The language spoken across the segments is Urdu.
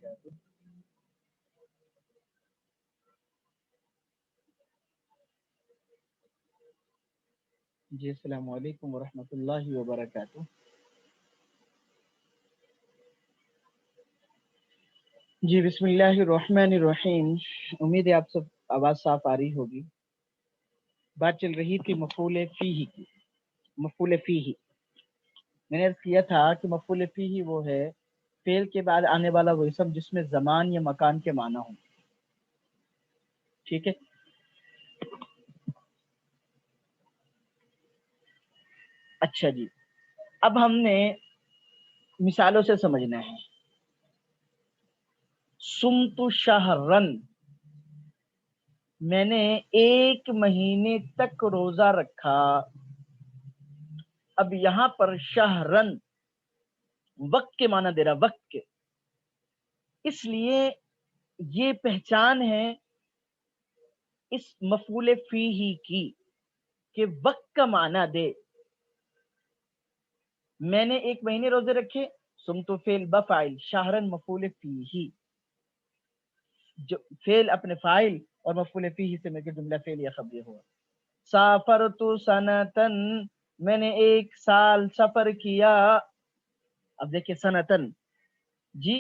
وبرکاتہ. جی السلام علیکم ورحمۃ اللہ وبرکاتہ. جی بسم اللہ الرحمن الرحیم. امید ہے آپ سب آواز صاف آ رہی ہوگی. بات چل رہی تھی مفعول فیہ کی. مفعول فیہ میں نے عرض کیا تھا کہ مفعول فیہ وہ ہے فعل کے بعد آنے والا وہ اسم جس میں زمان یا مکان کے معنی ہوں. ٹھیک ہے. اچھا جی، اب ہم نے مثالوں سے سمجھنا ہے. سمت شہرن، میں نے ایک مہینے تک روزہ رکھا. اب یہاں پر شہرن وقت کے معنی دے رہا، وقت کے، اس لیے یہ پہچان ہے اس مفعول فیہ کی کہ وقت کا معنی دے. میں نے ایک مہینے روزے رکھے، سمت فعل بفاعل، شہرن مفعول فیہ، جو فعل اپنے فاعل اور مفعول فیہ سے مل کے جملہ فعل یا خبر ہوا. سافرت سنتن، میں نے ایک سال سفر کیا. اب دیکھیں سنتن، جی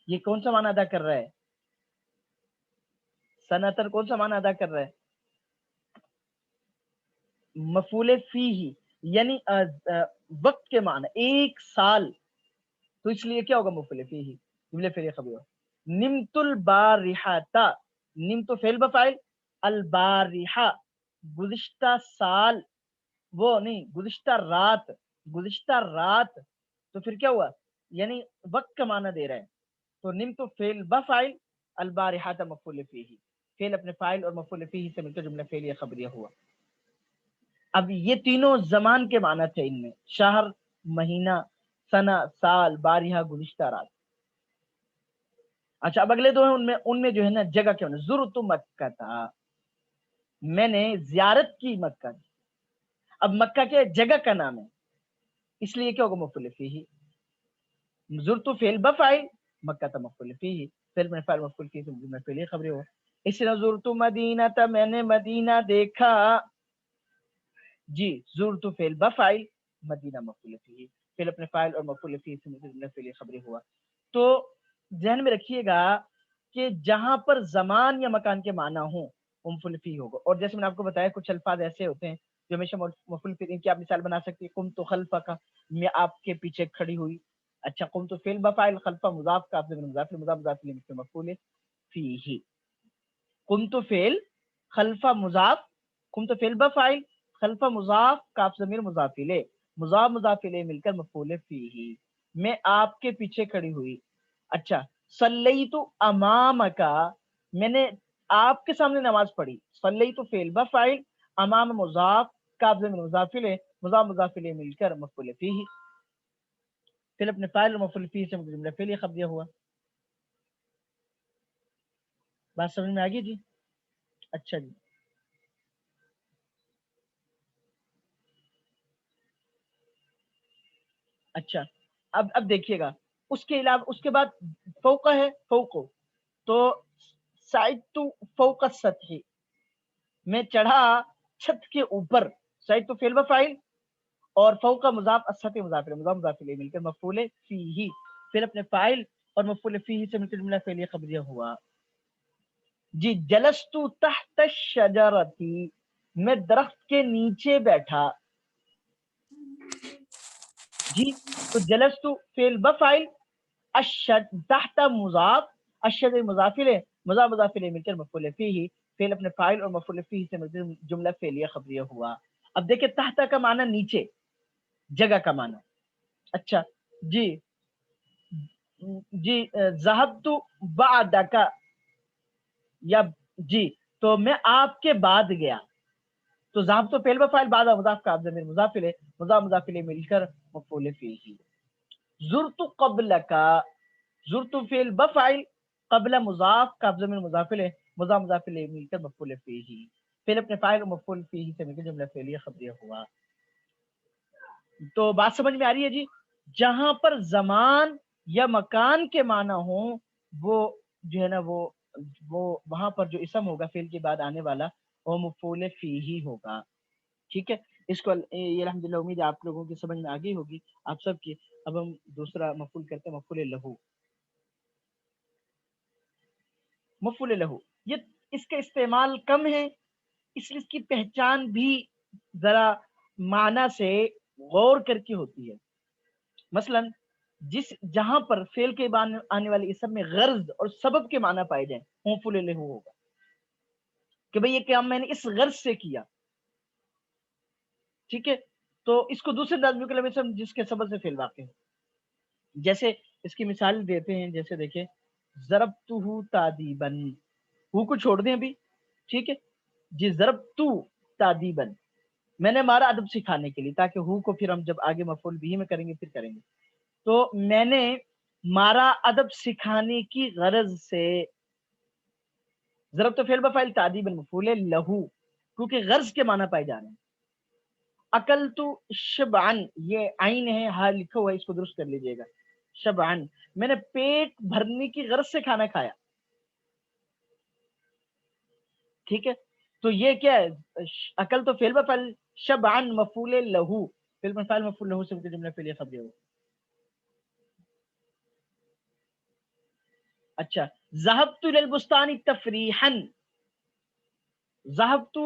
یہ کون سا معنی ادا کر رہا ہے؟ سنتن کون سا معنی ادا کر رہا ہے؟ مفعول فیہ یعنی وقت کے معنی، ایک سال. تو اس لیے کیا ہوگا مفعول فیہ، جملہ فعل یا خبر ہوا. نمت البارحۃ، نمت فعل بفاعل، البارحہ گزشتہ سال، وہ نہیں گزشتہ رات، گزشتہ رات. تو پھر کیا ہوا؟ یعنی وقت کا معنی دے رہا ہے. تو نمت فعل بفاعل، البارحۃ مفعول فیہ، فعل اپنے فاعل اور مفعول فیہ سے مل کر جملہ فعلیہ خبریہ ہوا. اب یہ تینوں زمان کے معنی تھے ان میں، شہر مہینہ، سنہ سال، بارحہ گزشتہ رات. اچھا اب اگلے دو ہیں، ان میں جو ہے نا جگہ کیا ہونا. زرت مکہ تھا، میں نے زیارت کی مکہ کی. اب مکہ کیا جگہ کا نام ہے، اس لیے کیا ہوگا مفعول فیہ. زرت فعل بفاعل، مکہ تھا مفعول فیہ، فعل میں فاعل مفعول فیہ سے جملہ فعلیہ خبری ہوا. اس طرح زرت مدینہ تھا، میں نے مدینہ دیکھا. جی زرت فعل بفاعل، مدینہ مفعول فیہ، فعل اپنے فاعل اور مفعول فیہ سے جملہ فعلیہ خبری ہوا. تو ذہن میں رکھیے گا کہ جہاں پر زمان یا مکان کے معنی ہوں وہ مفعول فیہ ہوگا. اور جیسے میں نے آپ کو بتایا کچھ الفاظ ایسے ہوتے ہیں جو ہمیشہ مفعول فیہ کی آپ مثال بنا سکتے ہیں. قمت خلفک، میں آپ کے پیچھے کھڑی ہوئی. اچھا قمت فعل بفاعل، خلف مضاف کا مضاف مضاف مفعول فیہ. قمت فعل خلف مضاف، قمت فعل بفاعل، خلف مضاف کاف ضمیر مضاف الیہ، مضاف مضاف الیہ مل کر مفعول فیہ. میں آپ کے پیچھے کھڑی ہوئی. اچھا صلیت امامک، میں نے آپ کے سامنے نماز پڑھی. صلیت فعل بفاعل، امام مضاف کاف ضمیر مضاف الیہ، مضاف مضاف الیہ مل کر مفعول فیہ. پھر اپنے فاعل اور مفعول فیہ سے جملہ فعلیہ خبریہ ہوا. بات سمجھ میں آ گئی جی؟ اچھا جی. اچھا اب دیکھیے گا، اس کے علاوہ اس کے بعد فوق ہے، فوق تو سائد تو فوق السطح، میں چڑھا چھت کے اوپر. سائد تو فعل بفاعل اور فوق مضاف، السطح مضاف الیہ، مضاف مضاف الیہ مل کر مفعول فیہ. پھر اپنے فاعل اور مفعول فیہ سے مل کر جملہ فعلیہ خبریہ ہوا. جی جلست تحت الشجرۃ، میں درخت کے نیچے بیٹھا. جی تو جلست فعل بفاعل، تحت مضاف، الشجر مضاف الیہ، مضاف مضاف الیہ مل کر مفعول فیہ. فعل اپنے فاعل اور مفعول فیہ سے مل کر جملہ فعلیہ خبریہ ہوا. اب دیکھیں تحت کا معنی نیچے، جگہ کا معنی. اچھا جی جی ذهبت بعدک، یا جی تو میں آپ کے بعد گیا. تو ذهبت تو فعل بفاعل، بعد مضاف کا ضمیر مضاف الیہ، مضاف مضاف الیہ مل کر مفعول فیہ. زرت قبلک، زرت فعل بفاعل، قبل مضاف کا ضمیر مضاف الیہ، مضاف مضاف الیہ مل کر مفعول فیہ. پھر اپنے فاعل اور مفعول فیہ سے مل کر جملہ فعلیہ خبریہ ہوا. تو بات سمجھ میں آ رہی ہے جی؟ جہاں پر زمان یا مکان کے معنی ہوں وہ جو ہے نا وہ وہاں پر جو اسم ہوگا فعل کے بعد آنے والا وہ مفعول فیہ ہوگا. ٹھیک ہے. اس کو یہ الحمدللہ امید ہے آپ لوگوں کی سمجھ میں آ گئی ہوگی آپ سب کی. اب ہم دوسرا مفعول کرتے ہیں, مفعول لہو. مفعول لہو یہ اس کا استعمال کم ہے, اس لیے اس کی پہچان بھی ذرا معنی سے غور کر کے ہوتی ہے. مثلا جہاں پر فعل کے بعد آنے والے اسم میں غرض اور سبب کے معنی پائے جائیں مفعول لہو ہوگا, کہ بھئی یہ کام میں نے اس غرض سے کیا. ٹھیک ہے. تو اس کو دوسرے انداز میں کلمہ اسم جس کے سبب سے فعل واقع ہے. جیسے اس کی مثال دیتے ہیں, جیسے دیکھیں ضربتہ تادیبا, ہو کو چھوڑ دیں ابھی. ٹھیک ہے جی. ضربتو تادیبا میں نے مارا ادب سکھانے کے لیے, تاکہ ہو کو پھر ہم جب آگے مفعول بھی میں کریں گے پھر کریں گے. تو میں نے مارا ادب سکھانے کی غرض سے. ضرب تو فعل بفعل تادیبا مفعول لہو, کیونکہ غرض کے معنی پائے جا رہے ہیں. اکلتو شبعن, یہ عین ہے, ہاں لکھا ہوا ہے, اس کو درست کر لیجئے گا. شبعن میں نے پیٹ بھرنے کی غرض سے کھانا کھایا. ٹھیک ہے. تو یہ کیا ہے, اکل تو فعل بفعل, شبعن مفعول لہو, فعل بفعل مفعول لہو سے جملہ فعلیہ خبریہ ہو. اچھا. ذهبت الى البستان تفریحا, ذهبت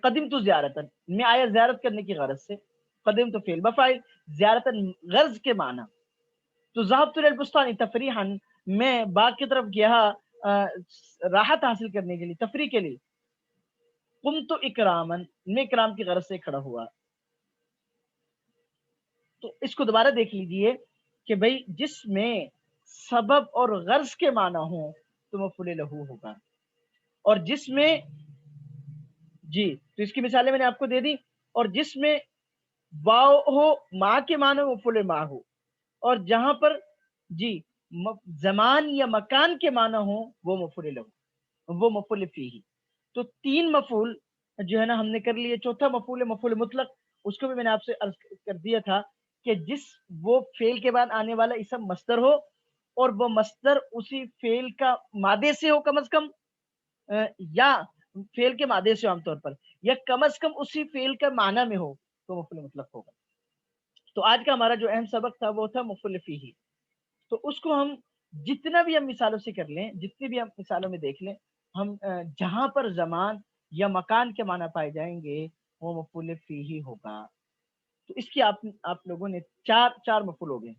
قدمت زیارتن, میں آیا زیارت کرنے کی غرض سے. قدمت فعل بفعل, زیارتن غرض کے معنی. تو ذهبت الى البستان تفریحا, میں باغ کی طرف گیا راحت حاصل کرنے کے لیے, تفریح کے لیے. قمت اکراما, میں اکرام کی غرض سے کھڑا ہوا. تو اس کو دوبارہ دیکھ لیجئے کہ بھئی جس میں سبب اور غرض کے معنی ہوں تو مفعول لہو ہوگا, اور جس میں جی تو اس کی مثالیں میں نے آپ کو دے دی. اور جس میں واو ہو, ماں کے معنی مفعول ماں ہو, اور جہاں پر جی زمان یا مکان کے معنی ہوں وہ مفعول لہو, وہ مفعول فیہ. تو تین مفعول جو ہے نا ہم نے کر لیے. چوتھا مفعول مفعول مطلق, اس کو بھی میں نے آپ سے عرض کر دیا تھا کہ جس وہ فعل کے بعد آنے والا اسم مصدر ہو, اور وہ مصدر اسی فعل کا مادے سے ہو کم از کم, یا فعل کے مادے سے عام طور پر, یا کم از کم اسی فعل کا معنی میں ہو, تو مفعول مطلق ہوگا. تو آج کا ہمارا جو اہم سبق تھا وہ تھا مفعول فیہ. تو اس کو ہم جتنا بھی ہم مثالوں سے کر لیں, جتنی بھی ہم مثالوں میں دیکھ لیں, ہم جہاں پر زمان یا مکان کے معنی پائے جائیں گے وہ مفعول فیہ ہوگا. تو اس کی آپ لوگوں نے چار مفعول ہو گئے.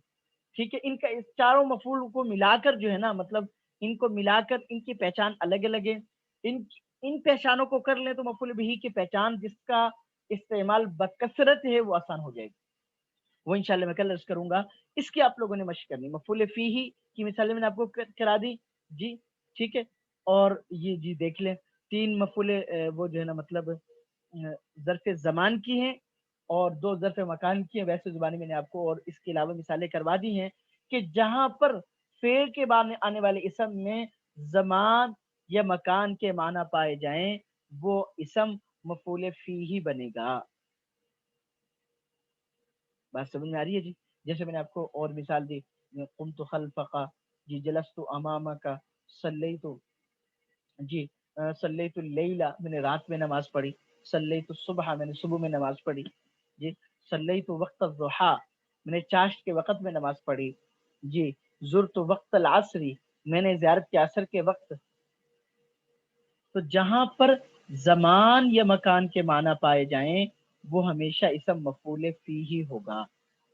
ٹھیک ہے. ان کا اس چاروں مفعول کو ملا کر جو ہے نا, مطلب ان کو ملا کر ان کی پہچان الگ الگ ہے. ان پہچانوں کو کر لیں تو مفعول بہ کی پہچان جس کا استعمال بکثرت ہے وہ آسان ہو جائے گی. وہ انشاءاللہ میں کل عرض کروں گا. اس کی آپ لوگوں نے مشق کرنی. مفعول فیہ کی مثالیں میں نے آپ کو کرا دی جی. ٹھیک ہے. اور یہ جی دیکھ لیں تین مفعول وہ جو ہے نا مطلب ظرف زمان کی ہیں اور دو ظرف مکان کی ہیں. ویسے زبانی میں نے آپ کو اور اس کے علاوہ مثالیں کروا دی ہیں کہ جہاں پر فعل کے بعد آنے والے اسم میں زمان یا مکان کے معنی پائے جائیں وہ اسم مفعول فیہ بنے گا. بات سمجھ میں آ رہی ہے جی. جیسے میں نے آپ کو اور مثال دی, قمت خلفک, جی جلست امامک, صلیت جی صلیت اللیل, میں نے رات میں نماز پڑھی. صلیت الصبح, میں نے صبح میں نماز پڑھی. جی صلیت وقت الضحیٰ, میں نے چاشت کے وقت میں نماز پڑھی. جی زرت وقت العصر, میں نے زیارت کے عصر کے وقت. تو جہاں پر زمان یا مکان کے معنی پائے جائیں وہ ہمیشہ اسم مفعول فیہ ہوگا.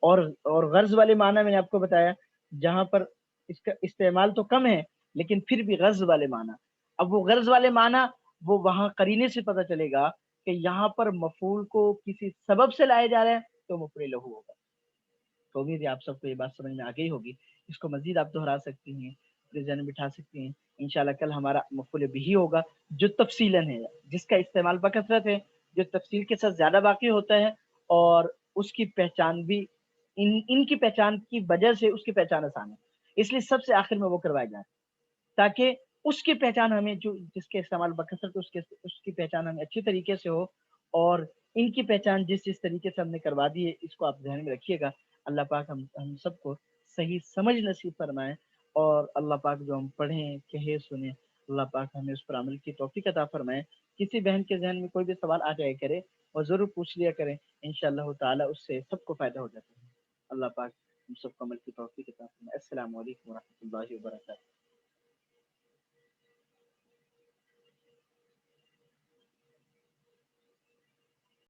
اور غرض والے معنی میں نے آپ کو بتایا جہاں پر اس کا استعمال تو کم ہے لیکن پھر بھی غرض والے معنی. اب وہ غرض والے معنی وہ وہاں قرینے سے پتہ چلے گا کہ یہاں پر مفعول کو کسی سبب سے لائے جا رہے ہیں تو مفعول لہو ہوگا. تو امید ہے آپ سب کو یہ بات سمجھ میں آ گئی ہوگی. اس کو مزید آپ دہرا سکتی ہیں, اپنے ذہن میں بٹھا سکتی ہیں. انشاءاللہ کل ہمارا مفعول بہ ہوگا جو تفصیلاً ہے, جس کا استعمال بکثرت ہے, جو تفصیل کے ساتھ زیادہ باقی ہوتا ہے, اور اس کی پہچان بھی ان کی پہچان کی وجہ سے اس کی پہچان آسان ہے. اس لیے سب سے آخر میں وہ کروایا جائے تاکہ اس کی پہچان ہمیں جو جس کے استعمال بکثرت اس کی پہچان ہمیں اچھی طریقے سے ہو. اور ان کی پہچان جس طریقے سے ہم نے کروا دی ہے اس کو آپ ذہن میں رکھیے گا. اللہ پاک ہم سب کو صحیح سمجھ نصیب فرمائے. اور اللہ پاک جو ہم پڑھیں کہیں سنیں اللہ پاک ہمیں اس پر عمل کی توفیق عطا فرمائے. کسی بہن کے ذہن میں کوئی بھی سوال آ جائے کرے اور ضرور پوچھ لیا کریں، انشاءاللہ تعالی اس سے سب کو فائدہ ہو جاتا ہے. اللہ پاک ہم سب کو عمل کی توفیق عطا فرمائے. السلام علیکم ورحمۃ اللہ وبرکاتہ.